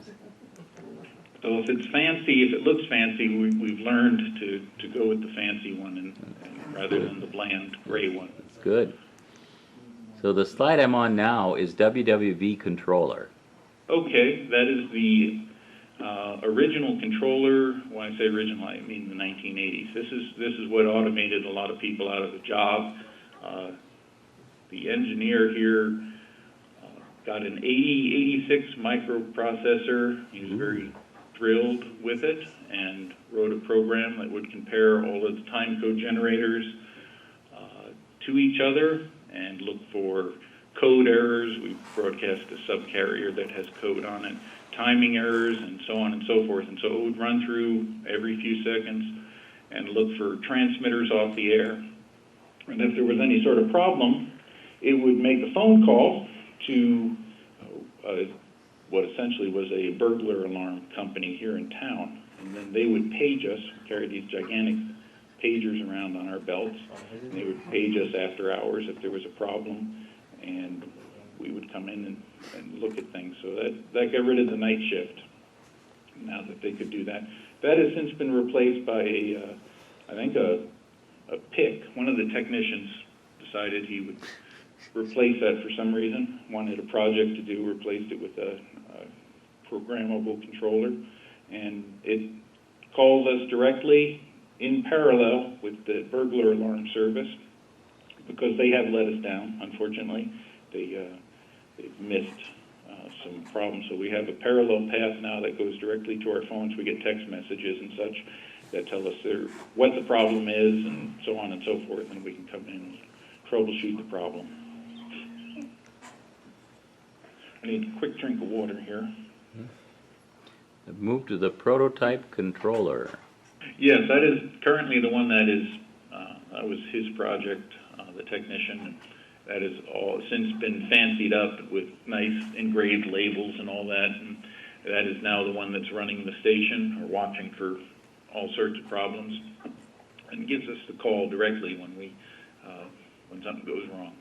So if it's fancy, if it looks fancy, we've learned to go with the fancy one and rather than the bland gray one. That's good. So the slide I'm on now is WWV controller. Okay, that is the original controller. When I say original, I mean the 1980s. This is what automated a lot of people out of a job. The engineer here got an 8086 microprocessor. He was very thrilled with it and wrote a program that would compare all of the time code generators to each other and look for code errors. We broadcast a subcarrier that has code on it, timing errors, and so on and so forth. And so it would run through every few seconds and look for transmitters off the air. And if there was any sort of problem, it would make a phone call to what essentially was a burglar alarm company here in town. And then they would page us, carry these gigantic pagers around on our belts, and they would page us after hours if there was a problem, and we would come in and look at things. So that got rid of the night shift, now that they could do that. That has since been replaced by I think a pick. One of the technicians decided he would replace that for some reason, wanted a project to do, replaced it with a programmable controller, and it calls us directly in parallel with the burglar alarm service, because they have let us down, unfortunately. They've missed some problems, so we have a parallel path now that goes directly to our phones. We get text messages and such that tell us what the problem is and so on and so forth, and we can come in and troubleshoot the problem. I need a quick drink of water here. Move to the prototype controller. Yes, that is currently the one that is, that was his project, the technician. That has all since been fancied up with nice engraved labels and all that, and that is now the one that's running the station or watching for all sorts of problems, and gives us the call directly when something goes wrong.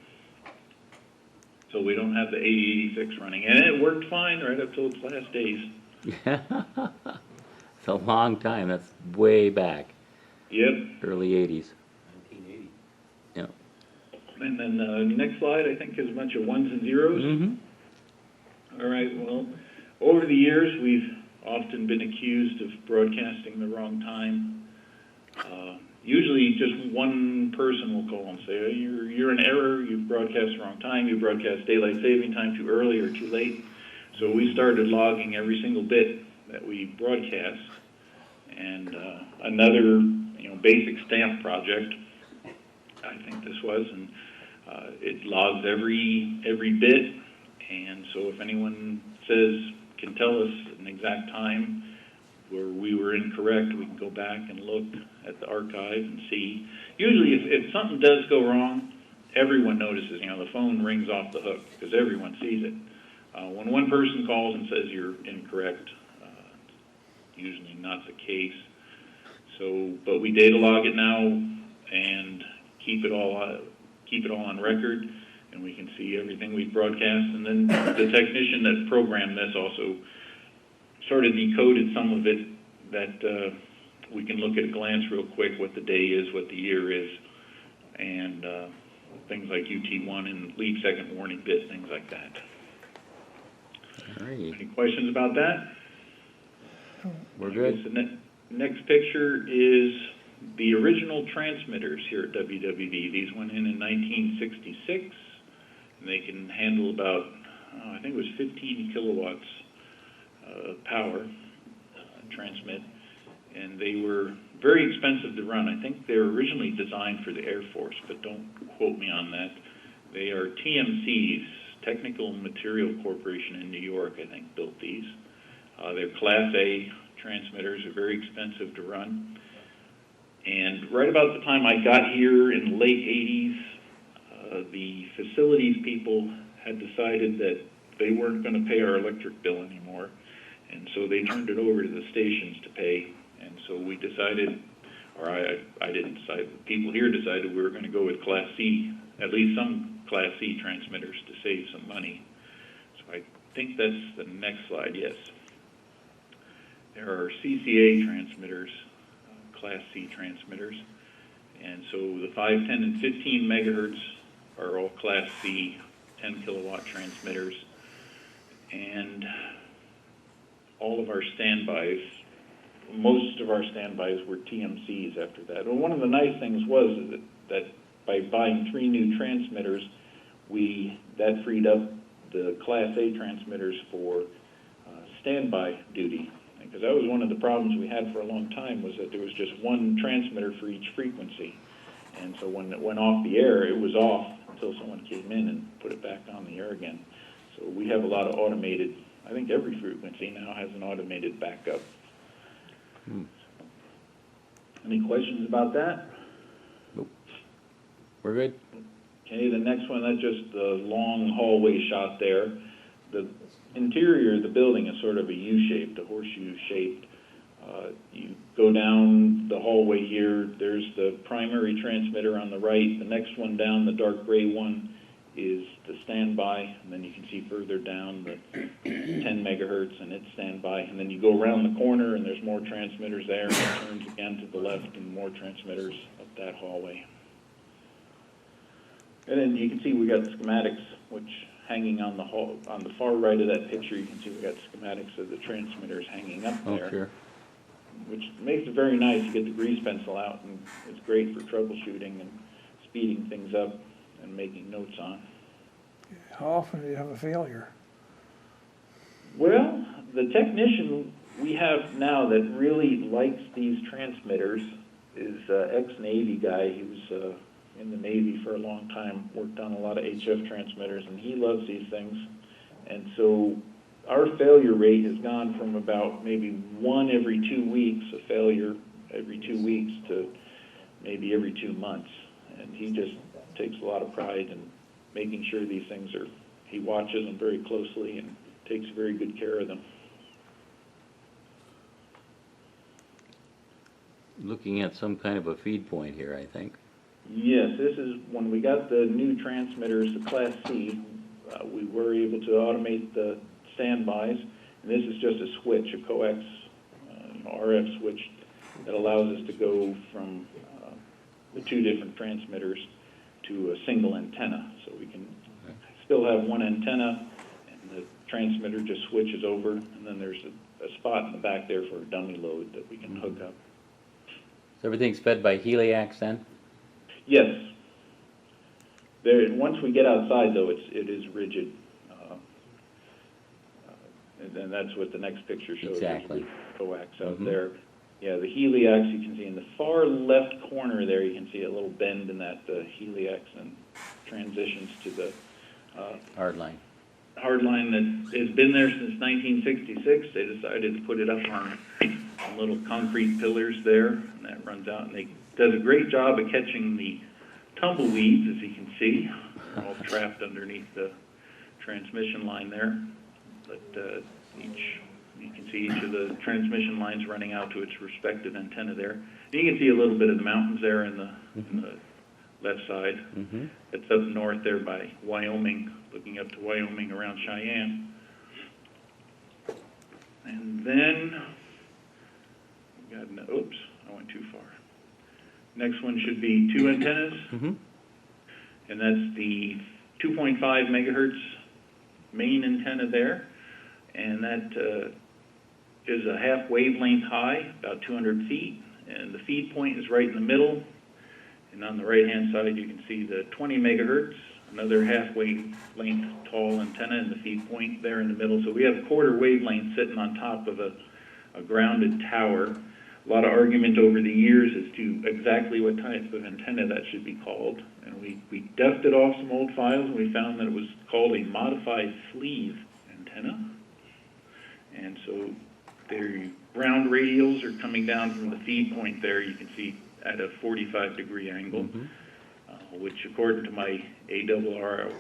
So we don't have the 8086 running, and it worked fine right up till its last days. It's a long time. That's way back. Yep. Early 80s. 1980. Yep. And then the next slide, I think, is a bunch of ones and zeros. Mm-hmm. All right, well, over the years, we've often been accused of broadcasting the wrong time. Usually just one person will call and say, oh, you're in error, you've broadcast the wrong time, you broadcast daylight saving time too early or too late. So we started logging every single bit that we broadcast. And another basic stamp project, I think this was, and it logs every bit. And so if anyone can tell us an exact time where we were incorrect, we can go back and look at the archive and see. Usually if something does go wrong, everyone notices. The phone rings off the hook because everyone sees it. When one person calls and says you're incorrect, usually not the case. So, but we data log it now and keep it all on record, and we can see everything we broadcast. And then the technician that programmed this also sort of decoded some of it that we can look at a glance real quick what the day is, what the year is, and things like UT1 and lead second warning bit, things like that. All right. Any questions about that? We're good. The next picture is the original transmitters here at WWV. These went in 1966, and they can handle about, I think it was 15 kilowatts power transmit, and they were very expensive to run. I think they were originally designed for the Air Force, but don't quote me on that. They are TMCs, Technical Material Corporation in New York, I think, built these. They're Class A transmitters, are very expensive to run. And right about the time I got here in the late 80s, the facilities people had decided that they weren't going to pay our electric bill anymore. And so they turned it over to the stations to pay. And so we decided, or I didn't decide, the people here decided we were going to go with Class C, at least some Class C transmitters to save some money. So I think that's the next slide, yes. There are CCA transmitters, Class C transmitters. And so the 5, 10, and 15 megahertz are all Class C 10 kilowatt transmitters. And all of our standbys, most of our standbys were TMCs after that. Well, one of the nice things was that by buying 3 new transmitters, that freed up the Class A transmitters for standby duty. Because that was one of the problems we had for a long time, was that there was just one transmitter for each frequency. And so when it went off the air, it was off until someone came in and put it back on the air again. So we have a lot of automated, I think every frequency now has an automated backup. Any questions about that? Nope. We're good? Okay, the next one, that's just the long hallway shot there. The interior of the building is sort of a U-shaped, a horseshoe-shaped. You go down the hallway here, there's the primary transmitter on the right. The next one down, the dark gray one, is the standby, and then you can see further down the 10 megahertz and it's standby. And then you go around the corner and there's more transmitters there, and it turns again to the left and more transmitters up that hallway. And then you can see we got schematics, which hanging on the far right of that picture, you can see we got schematics of the transmitters hanging up there. Oh, sure. Which makes it very nice. You get the grease pencil out, and it's great for troubleshooting and speeding things up and making notes on. How often do you have a failure? Well, the technician we have now that really likes these transmitters is ex-Navy guy. He was in the Navy for a long time, worked on a lot of HF transmitters, and he loves these things. And so our failure rate has gone from about maybe one every 2 weeks, a failure every 2 weeks, to maybe every 2 months. And he just takes a lot of pride in making sure these things are, he watches them very closely and takes very good care of them. Looking at some kind of a feed point here, I think. Yes, this is when we got the new transmitters, the Class C, we were able to automate the standbys, and this is just a switch, a coax RF switch that allows us to go from the 2 different transmitters to a single antenna. So we can still have one antenna, and the transmitter just switches over, and then there's a spot in the back there for a dummy load that we can hook up. So everything's fed by heliacs then? Yes. There, once we get outside, though, it is rigid. And that's what the next picture shows. Exactly. Coax out there. Yeah, the heliacs you can see in the far left corner there. You can see a little bend in that heliax and transitions to the Hard line. hard line that has been there since 1966. They decided to put it up on little concrete pillars there, and that runs out. And they does a great job of catching the tumbleweeds, as you can see. They're all trapped underneath the transmission line there. But you can see each of the transmission lines running out to its respective antenna there. And you can see a little bit of the mountains there in the left side. It's up north there by Wyoming, looking up to Wyoming around Cheyenne. And then, oops, I went too far. Next one should be 2 antennas, and that's the 2.5 megahertz main antenna there, and that is a half wavelength high, about 200 feet, and the feed point is right in the middle. And on the right-hand side, you can see the 20 megahertz, another half wavelength tall antenna, and the feed point there in the middle. So we have a quarter wavelength sitting on top of a grounded tower. A lot of argument over the years as to exactly what type of antenna that should be called. And we dusted off some old files, and we found that it was called a modified sleeve antenna. And so the ground radials are coming down from the feed point there. You can see at a 45-degree angle, which according to my ARRL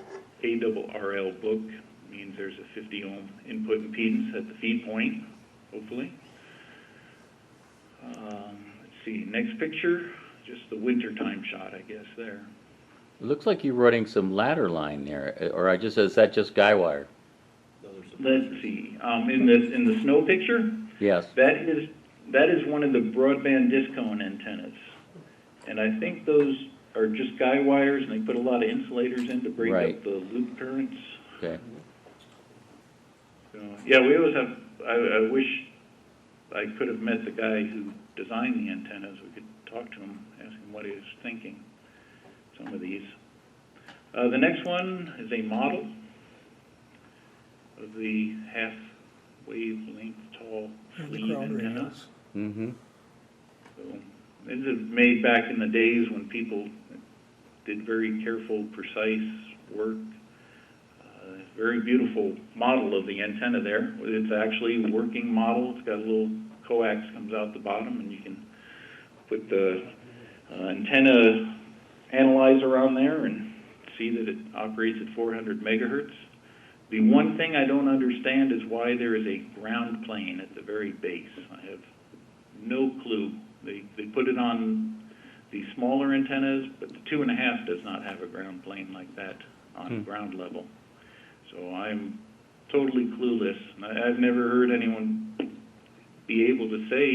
book means there's a 50 ohm input impedance at the feed point, hopefully. Let's see, next picture, just the wintertime shot, I guess, there. It looks like you're running some ladder line there, or is that just guy wire? Let's see, in the snow picture, Yes. that is one of the broadband discone antennas. And I think those are just guy wires, and they put a lot of insulators in to break up the loop currents. Okay. So, yeah, we always have, I wish I could have met the guy who designed the antennas. We could talk to him, ask him what he was thinking, some of these. The next one is a model of the half wavelength tall sleeve antenna. So this is made back in the days when people did very careful, precise work. Very beautiful model of the antenna there. It's actually a working model. It's got a little coax comes out the bottom, and you can put the antenna analyzer on there and see that it operates at 400 megahertz. The one thing I don't understand is why there is a ground plane at the very base. I have no clue. They put it on the smaller antennas, but the 2.5 does not have a ground plane like that on ground level. So I'm totally clueless. I've never heard anyone be able to say,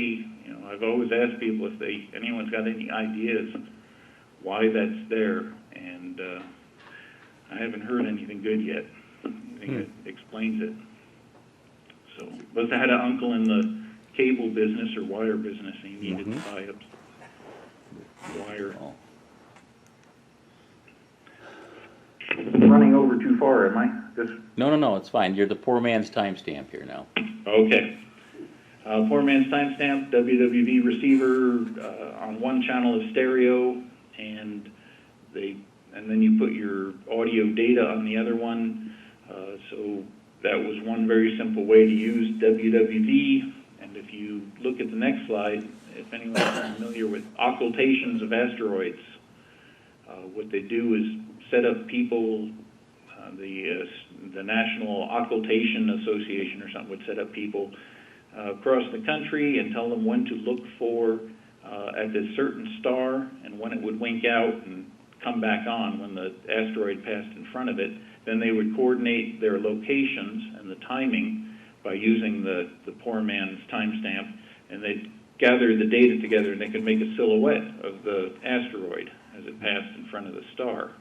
you know, I've always asked people if anyone's got any ideas why that's there, and I haven't heard anything good yet. Anything that explains it. So, must have had an uncle in the cable business or wire business, and he needed to buy a wire. Running over too far, am I? No, it's fine. You're the poor man's timestamp here now. Okay. Poor man's timestamp, WWV receiver on one channel of stereo, and then you put your audio data on the other one. So that was one very simple way to use WWV. And if you look at the next slide, if anyone's familiar with occultations of asteroids, what they do is set up people, the National Occultation Association or something would set up people across the country and tell them when to look for at this certain star and when it would wink out and come back on when the asteroid passed in front of it. Then they would coordinate their locations and the timing by using the poor man's timestamp, and they'd gather the data together and they could make a silhouette of the asteroid as it passed in front of the star.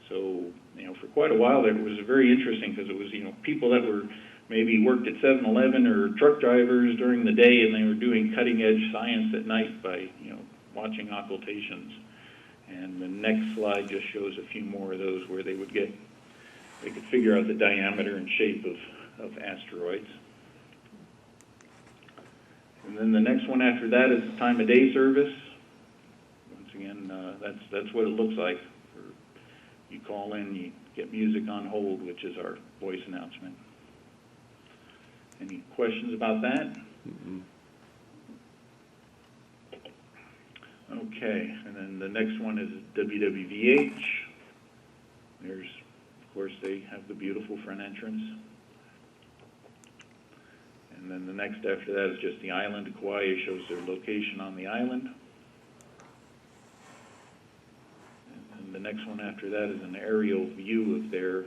So, you know, for quite a while there, it was very interesting because it was, you know, people that were maybe worked at 7-Eleven or truck drivers during the day, and they were doing cutting-edge science at night by, you know, watching occultations. And the next slide just shows a few more of those where they could figure out the diameter and shape of asteroids. And then the next one after that is the time of day service. Once again, that's what it looks like. You call in, you get music on hold, which is our voice announcement. Any questions about that? Okay, and then the next one is WWVH. There's, of course, they have the beautiful front entrance. And then the next after that is just the island of Kauai. It shows their location on the island. And the next one after that is an aerial view of their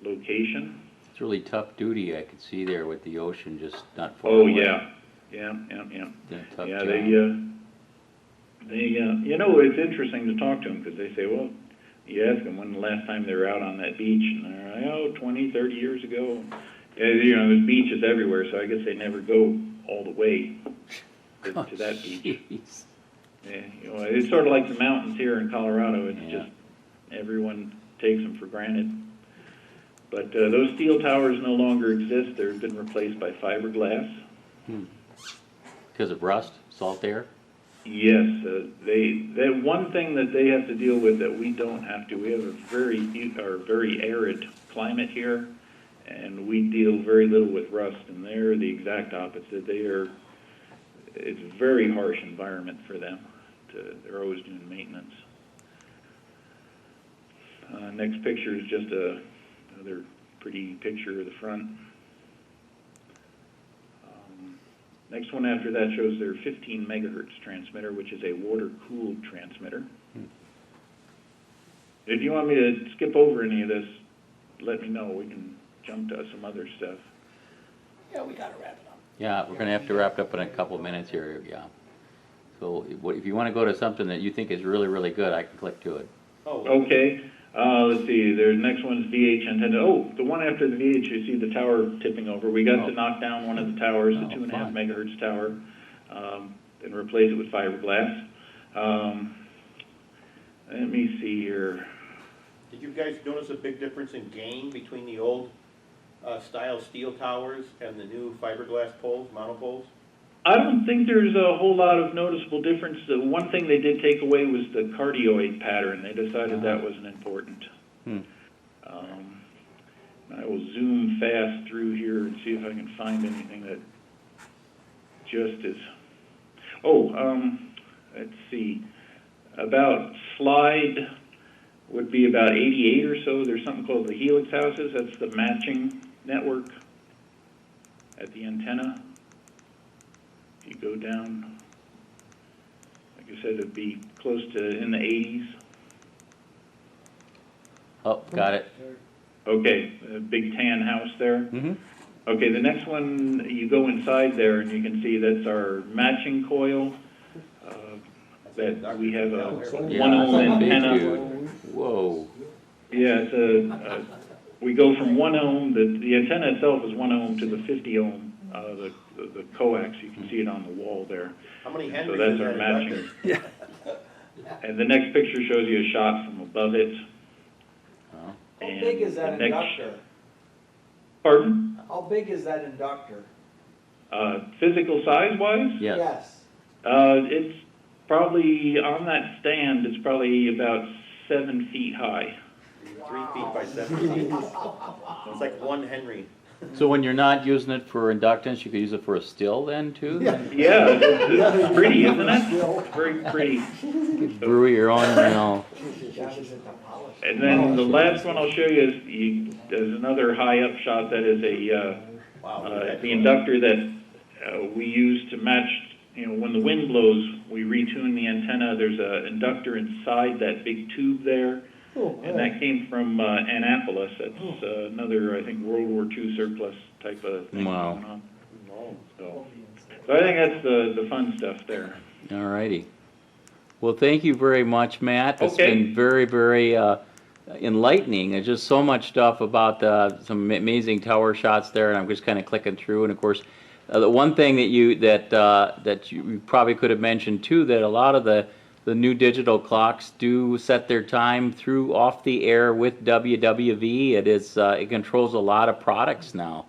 location. It's really tough duty, I could see there with the ocean just not far Oh, away. yeah. Yeah, tough Yeah, job. you know, it's interesting to talk to them because they say, well, you ask them when the last time they were out on that beach, and they're like, 20, 30 years ago. You know, there's beaches everywhere, so I guess they never go all the way to that beach. Jeez. Yeah, you know, it's sort of like the mountains here in Colorado. It's just everyone takes them for granted. But those steel towers no longer exist. They've been replaced by fiberglass. Because of rust, salt air? Yes, that one thing that they have to deal with that we don't have to. We have a very arid climate here, and we deal very little with rust. And they're the exact opposite. It's a very harsh environment for them. They're always doing maintenance. Next picture is just another pretty picture of the front. Next one after that shows their 15 megahertz transmitter, which is a water-cooled transmitter. If you want me to skip over any of this, let me know. We can jump to some other stuff. Yeah, we gotta wrap it up. Yeah, we're going to have to wrap it up in a couple of minutes here, yeah. So if you want to go to something that you think is really, really good, I can click to it. Oh, Okay. Let's see. The next one is VH antenna. Oh, the one after the VH, you see the tower tipping over. We got to knock down one of the towers, the 2.5 megahertz tower, and replace it with fiberglass. Let me see here. did you guys notice a big difference in gain between the old style steel towers and the new fiberglass poles, monopoles? I don't think there's a whole lot of noticeable difference. The one thing they did take away was the cardioid pattern. They decided that wasn't important. I will zoom fast through here and see if I can find anything that just is... let's see. About slide would be about 88 or so. There's something called the helix houses. That's the matching network at the antenna. If you go down, like I said, it'd be close to in the 80s. Oh, got it. Okay, a big tan house there. Mm-hmm. Okay, the next one, you go inside there and you can see that's our matching coil. That we have a 1 ohm antenna. Whoa. Yeah, it's we go from 1 ohm, the antenna itself is 1 ohm to the 50 ohm, the coax, you can see it on the wall there. How many So henries that's is our that matching. inductor? And the next picture shows you a shot from above it. Oh. How big is that the next- inductor? Pardon? How big is that inductor? Physical size-wise? Yes. It's probably, on that stand, it's probably about 7 feet high. 3 feet by 7 feet. It's like 1 henry. So when you're not using it for inductance, you could use it for a still then too? Yeah, it's pretty, isn't it? It's very pretty. Brew your own, you know. And then the last one I'll show you is there's another high up shot that is the inductor that we use to match, when the wind blows, we retune the antenna. There's an inductor inside that big tube there. And that came from Annapolis. That's another, I think, World War II surplus type of thing Wow. going on. So I think that's the fun stuff there. All righty. Well, thank you very much, Matt. It's Okay. been very, very enlightening. There's just so much stuff about some amazing tower shots there, and I'm just kind of clicking through. And of course, the one thing that you probably could have mentioned too, that a lot of the new digital clocks do set their time through off the air with WWV. It controls a lot of products now.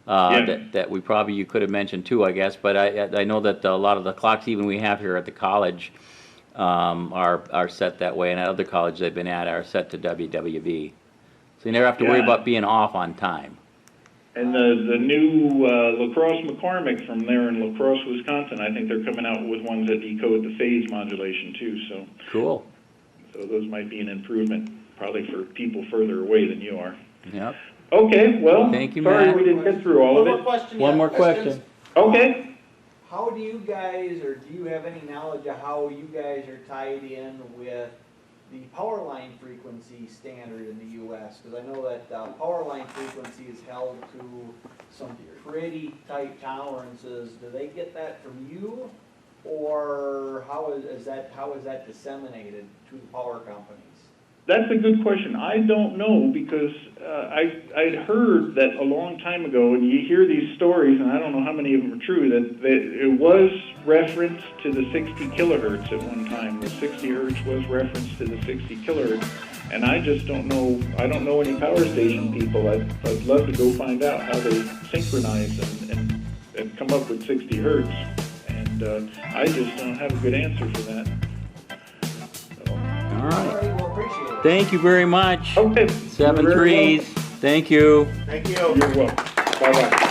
That you could have mentioned too, I guess. But I know that a lot of the clocks even we have here at the college are set that way, and at other colleges they've been at are set to WWV. So you never have to worry about being off on time. And the new La Crosse McCormick from there in La Crosse, Wisconsin, I think they're coming out with ones that decode the phase modulation too. So cool. So those might be an improvement, probably for people further away than you are. Yep. Okay. Well, thank you, sorry Matt. we didn't get through all of it. One more question. Okay. How do you guys, or do you have any knowledge of how you guys are tied in with the power line frequency standard in the U.S.? Because I know that power line frequency is held to some pretty tight tolerances. Do they get that from you, or how is that disseminated to the power companies? That's a good question. I don't know, because I'd heard that a long time ago, and you hear these stories, and I don't know how many of them are true, that it was referenced to the 60 kilohertz at one time. The 60 hertz was referenced to the 60 kilohertz, and I just don't know. I don't know any power station people. I'd love to go find out how they synchronize and come up with 60 hertz, and I just don't have a good answer for that. All right. Well, appreciate it. Thank you very much. Okay. 7 You're very threes. Thank you. Thank you. You're welcome. Bye-bye.